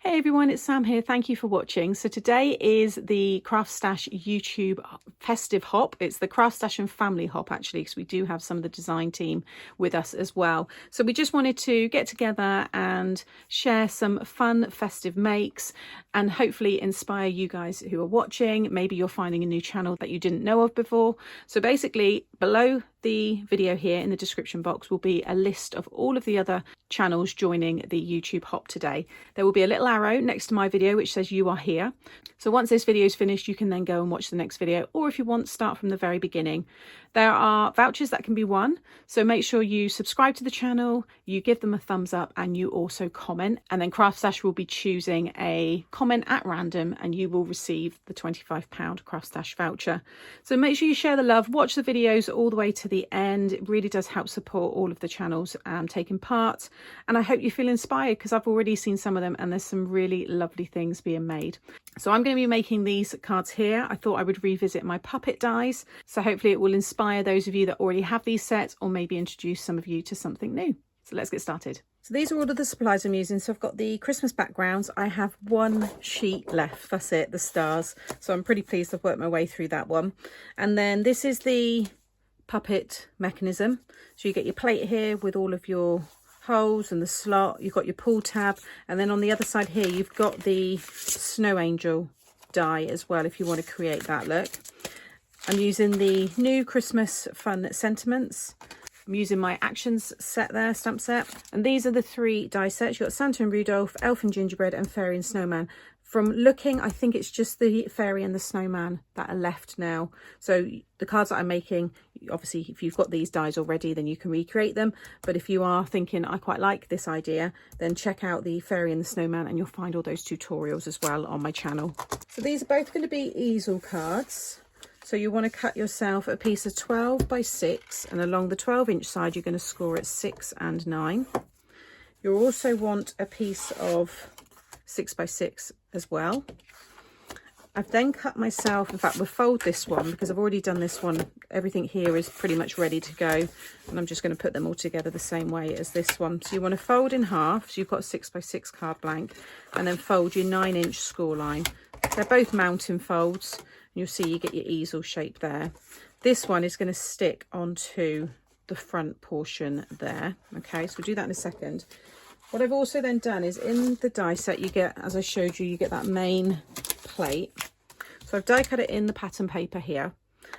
Hey everyone, it's Sam here. Thank you for watching. So today is the Craft Stash YouTube festive hop. It's the Craft Stash and family hop actually, because we do have some of the design team with us as well. So we just wanted to get together and share some fun festive makes and hopefully inspire you guys who are watching. Maybe you're finding a new channel that you didn't know of before. So basically below the video here in the description box will be a list of all of the other channels joining the YouTube hop today. There will be a little arrow next to my video which says you are here. So once this video is finished, you can then go and watch the next video, or if you want, start from the very beginning. There are vouchers that can be won, so make sure you subscribe to the channel, you give them a thumbs up, and you also comment, and then Craft Stash will be choosing a comment at random and you will receive the £25 Craft Stash voucher. So make sure you share the love, watch the videos all the way to the end. It really does help support all of the channels taking part, and I hope you feel inspired because I've already seen some of them and there's some really lovely things being made. So I'm going to be making these cards here. I thought I would revisit my puppet dies, so hopefully it will inspire those of you that already have these sets, or maybe introduce some of you to something new. So let's get started. So these are all of the supplies I'm using. So I've got the Christmas backgrounds. I have one sheet left, that's it, the stars. So I'm pretty pleased I've worked my way through that one. And then this is the puppet mechanism. So you get your plate here with all of your holes and the slot, you've got your pull tab, and then on the other side here you've got the snow angel die as well if you want to create that look. I'm using the new Christmas fun sentiments. I'm using my actions set there, stamp set, and these are the 3 die sets. You've got Santa and Rudolph, Elf and Gingerbread, and Fairy and Snowman. From looking, I think it's just the Fairy and the Snowman that are left now. So the cards that I'm making, obviously if you've got these dies already, then you can recreate them. But if you are thinking, I quite like this idea, then check out the Fairy and the Snowman and you'll find all those tutorials as well on my channel. So these are both going to be easel cards. So you want to cut yourself a piece of 12 by 6, and along the 12-inch side you're going to score at 6 and 9. You'll also want a piece of 6 by 6 as well. I've then cut myself, in fact we'll fold this one because I've already done this one. Everything here is pretty much ready to go, and I'm just going to put them all together the same way as this one. So you want to fold in half, so you've got a 6 by 6 card blank, and then fold your 9-inch score line. They're both mountain folds, and you'll see you get your easel shape there. This one is going to stick onto the front portion there. Okay, so we'll do that in a second. What I've also then done is in the die set you get, as I showed you, you get that main plate. So I've die cut it in the pattern paper here,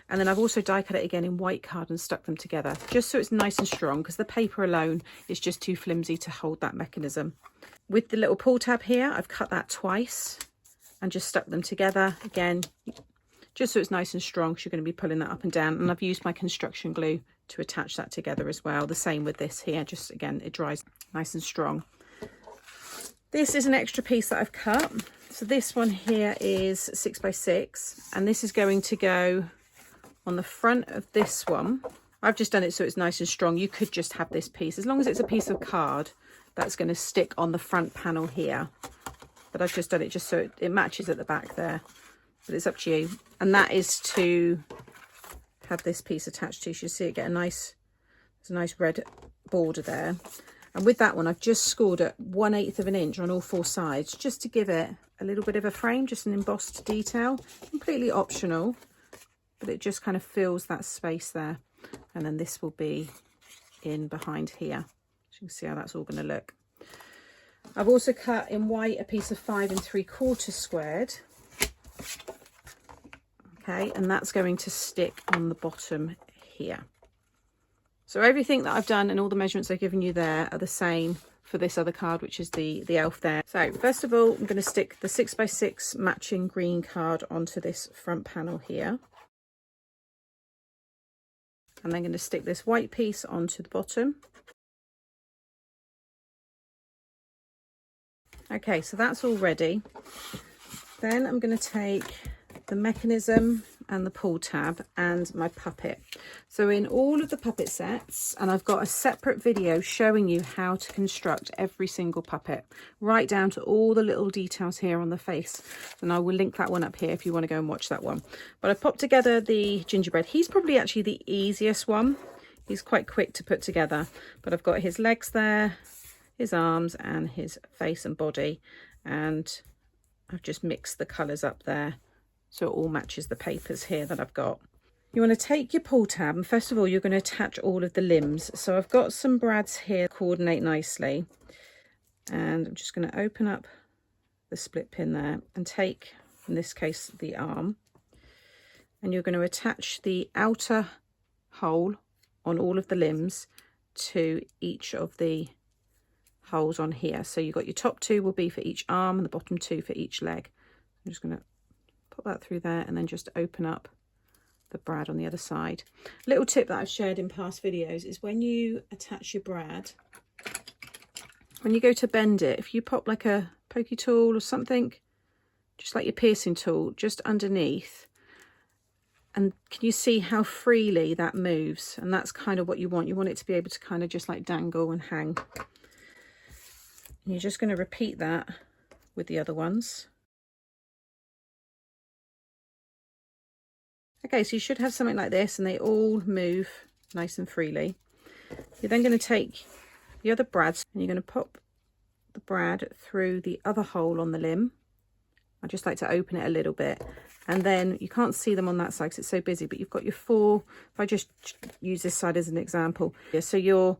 and then I've also die cut it again in white card and stuck them together just so it's nice and strong, because the paper alone is just too flimsy to hold that mechanism. With the little pull tab here, I've cut that twice and just stuck them together again just so it's nice and strong, because you're going to be pulling that up and down, and I've used my construction glue to attach that together as well. The same with this here, just again it dries nice and strong. This is an extra piece that I've cut. So this one here is 6 by 6, and this is going to go on the front of this one. I've just done it so it's nice and strong. You could just have this piece, as long as it's a piece of card that's going to stick on the front panel here, but I've just done it just so it matches at the back there, but it's up to you. And that is to have this piece attached to. You should see it get a nice red border there. And with that one I've just scored at 1/8 of an inch on all 4 sides, just to give it a little bit of a frame, just an embossed detail, completely optional, but it just kind of fills that space there. And then this will be in behind here, so you can see how that's all going to look. I've also cut in white a piece of 5 3/4 squared. Okay, and that's going to stick on the bottom here. So everything that I've done and all the measurements I've given you there are the same for this other card, which is the elf there. So first of all, I'm going to stick the 6 by 6 matching green card onto this front panel here. And then going to stick this white piece onto the bottom. Okay, so that's all ready. Then I'm going to take the mechanism and the pull tab and my puppet. So in all of the puppet sets, and I've got a separate video showing you how to construct every single puppet, right down to all the little details here on the face, and I will link that one up here if you want to go and watch that one. But I've popped together the gingerbread. He's probably actually the easiest one. He's quite quick to put together, but I've got his legs there, his arms and his face and body, and I've just mixed the colours up there so it all matches the papers here that I've got. You want to take your pull tab, and first of all you're going to attach all of the limbs. So I've got some brads here coordinate nicely, and I'm just going to open up the split pin there and take, in this case, the arm, and you're going to attach the outer hole on all of the limbs to each of the holes on here. So you've got your top two will be for each arm and the bottom two for each leg. I'm just going to put that through there and then just open up the brad on the other side. A little tip that I've shared in past videos is when you attach your brad, when you go to bend it, if you pop like a pokey tool or something, just like your piercing tool, just underneath, and can you see how freely that moves? And that's kind of what you want. You want it to be able to kind of just like dangle and hang. And you're just going to repeat that with the other ones. Okay, so you should have something like this, and they all move nice and freely. You're then going to take the other brads and you're going to pop the brad through the other hole on the limb. I just like to open it a little bit, and then you can't see them on that side because it's so busy, but you've got your four. If I just use this side as an example, yeah, so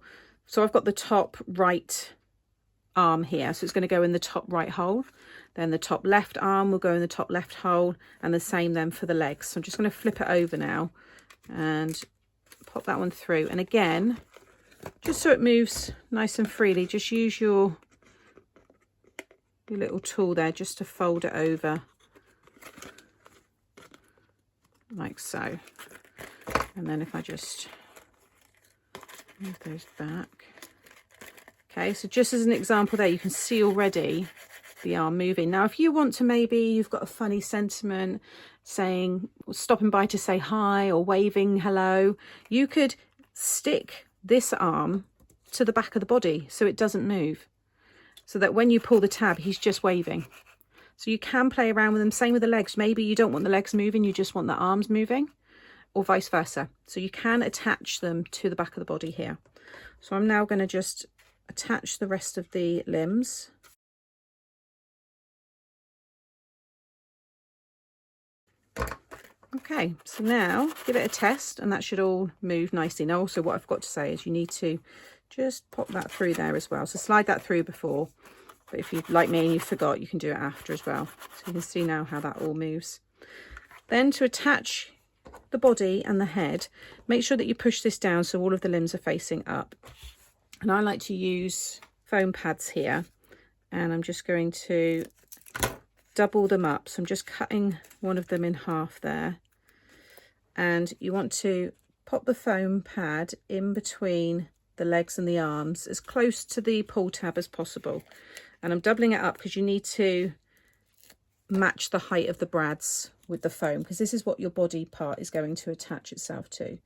I've got the top right arm here, so it's going to go in the top right hole, then the top left arm will go in the top left hole, and the same then for the legs. So I'm just going to flip it over now and pop that one through, and again, just so it moves nice and freely, just use your little tool there just to fold it over like so. And then if I just move those back. Okay, so just as an example there, you can see already the arm moving. Now if you want to, maybe you've got a funny sentiment saying, stopping by to say hi or waving hello, you could stick this arm to the back of the body so it doesn't move, so that when you pull the tab, he's just waving. So you can play around with them. Same with the legs. Maybe you don't want the legs moving, you just want the arms moving, or vice versa. So you can attach them to the back of the body here. So I'm now going to just attach the rest of the limbs. Okay, so now give it a test, and that should all move nicely. Now also what I've got to say is you need to just pop that through there as well. So slide that through before, but if you, like me, and you forgot, you can do it after as well. So you can see now how that all moves. Then to attach the body and the head, make sure that you push this down so all of the limbs are facing up. And I like to use foam pads here, and I'm just going to double them up. So I'm just cutting one of them in half there, and you want to pop the foam pad in between the legs and the arms as close to the pull tab as possible. And I'm doubling it up because you need to match the height of the brads with the foam, because this is what your body part is going to attach itself to.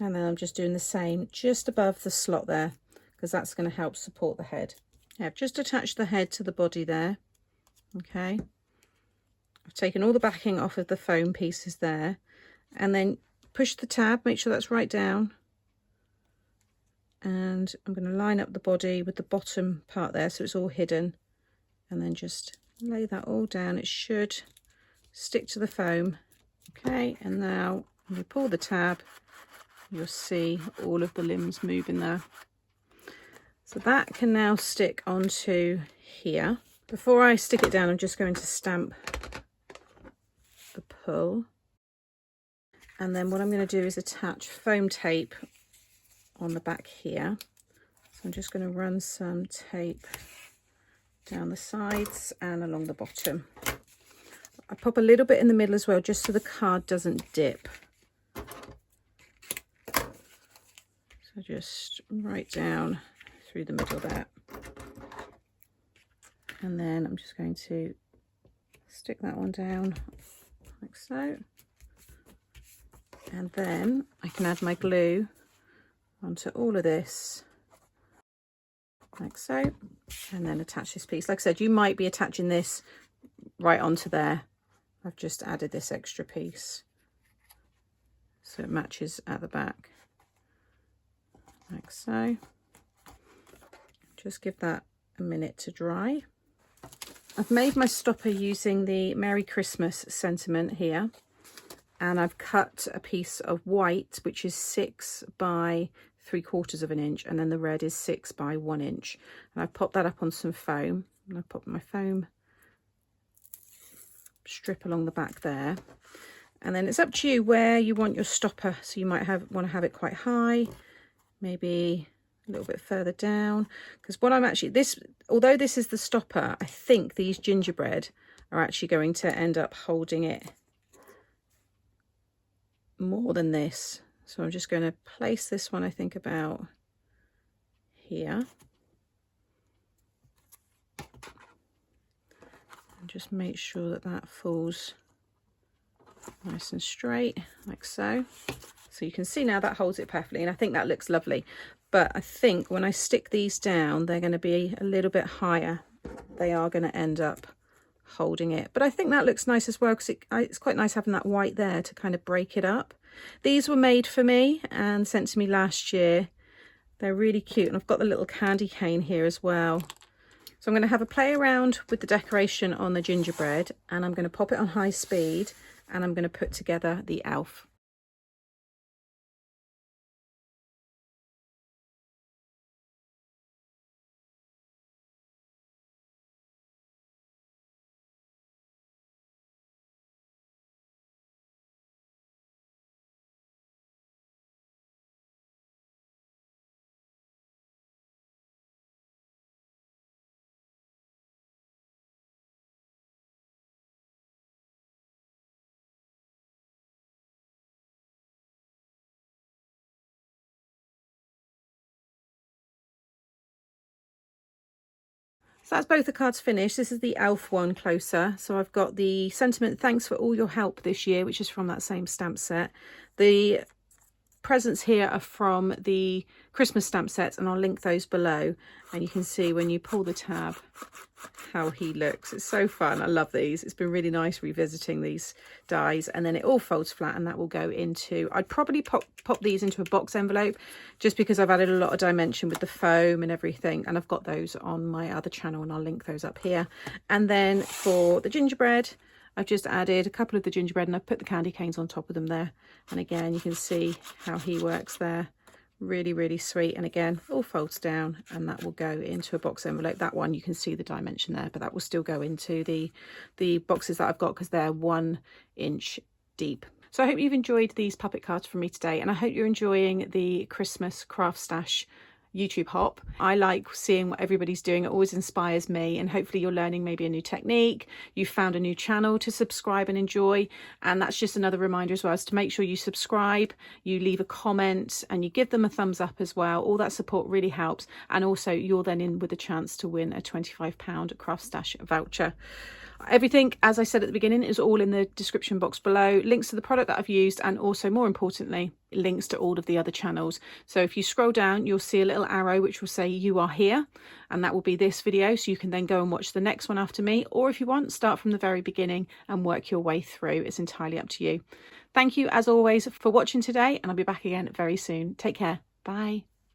And then I'm just doing the same just above the slot there, because that's going to help support the head. I've just attached the head to the body there. Okay, I've taken all the backing off of the foam pieces there, and then push the tab, make sure that's right down, and I'm going to line up the body with the bottom part there so it's all hidden, and then just lay that all down. It should stick to the foam. Okay, and now when you pull the tab, you'll see all of the limbs moving there. So that can now stick onto here. Before I stick it down, I'm just going to stamp the pull. And then what I'm going to do is attach foam tape on the back here. So I'm just going to run some tape down the sides and along the bottom. I pop a little bit in the middle as well, just so the card doesn't dip. So just right down through the middle there. And then I'm just going to stick that one down like so. And then I can add my glue onto all of this like so, and then attach this piece. Like I said, you might be attaching this right onto there. I've just added this extra piece so it matches at the back like so. Just give that a minute to dry. I've made my stopper using the Merry Christmas sentiment here, and I've cut a piece of white which is 6 by 3/4 of an inch, and then the red is 6 by 1 inch, and I've popped that up on some foam, and I've popped my foam strip along the back there. And then it's up to you where you want your stopper. So you might want to have it quite high, maybe a little bit further down, because what I'm actually, although this is the stopper, I think these gingerbread are actually going to end up holding it more than this. So I'm just going to place this one, I think, about here, and just make sure that that falls nice and straight, like so. So you can see now that holds it perfectly, and I think that looks lovely. But I think when I stick these down, they're going to be a little bit higher. They are going to end up holding it. But I think that looks nice as well, because it's quite nice having that white there to kind of break it up. These were made for me and sent to me last year. They're really cute, and I've got the little candy cane here as well. So I'm going to have a play around with the decoration on the gingerbread, and I'm going to pop it on high speed, and I'm going to put together the elf. So that's both the cards finished. This is the elf one closer. So I've got the sentiment, thanks for all your help this year, which is from that same stamp set. The presents here are from the Christmas stamp sets, and I'll link those below. And you can see when you pull the tab how he looks. It's so fun. I love these. It's been really nice revisiting these dies. And then it all folds flat, and that will go into, I'd probably pop these into a box envelope, just because I've added a lot of dimension with the foam and everything, and I've got those on my other channel, and I'll link those up here. And then for the gingerbread, I've just added a couple of the gingerbread, and I've put the candy canes on top of them there. And again, you can see how he works there. Really, really sweet. And again, all folds down, and that will go into a box envelope. That one, you can see the dimension there, but that will still go into the boxes that I've got, because they're 1 inch deep. So I hope you've enjoyed these puppet cards from me today, and I hope you're enjoying the Christmas Craft Stash YouTube hop. I like seeing what everybody's doing. It always inspires me, and hopefully you're learning maybe a new technique, you've found a new channel to subscribe and enjoy. And that's just another reminder as well, is to make sure you subscribe, you leave a comment, and you give them a thumbs up as well. All that support really helps, and also you're then in with a chance to win a £25 Craft Stash voucher. Everything, as I said at the beginning, is all in the description box below. Links to the product that I've used, and also, more importantly, links to all of the other channels. So if you scroll down, you'll see a little arrow which will say you are here, and that will be this video. So you can then go and watch the next one after me, or if you want, start from the very beginning and work your way through. It's entirely up to you. Thank you, as always, for watching today, and I'll be back again very soon. Take care. Bye.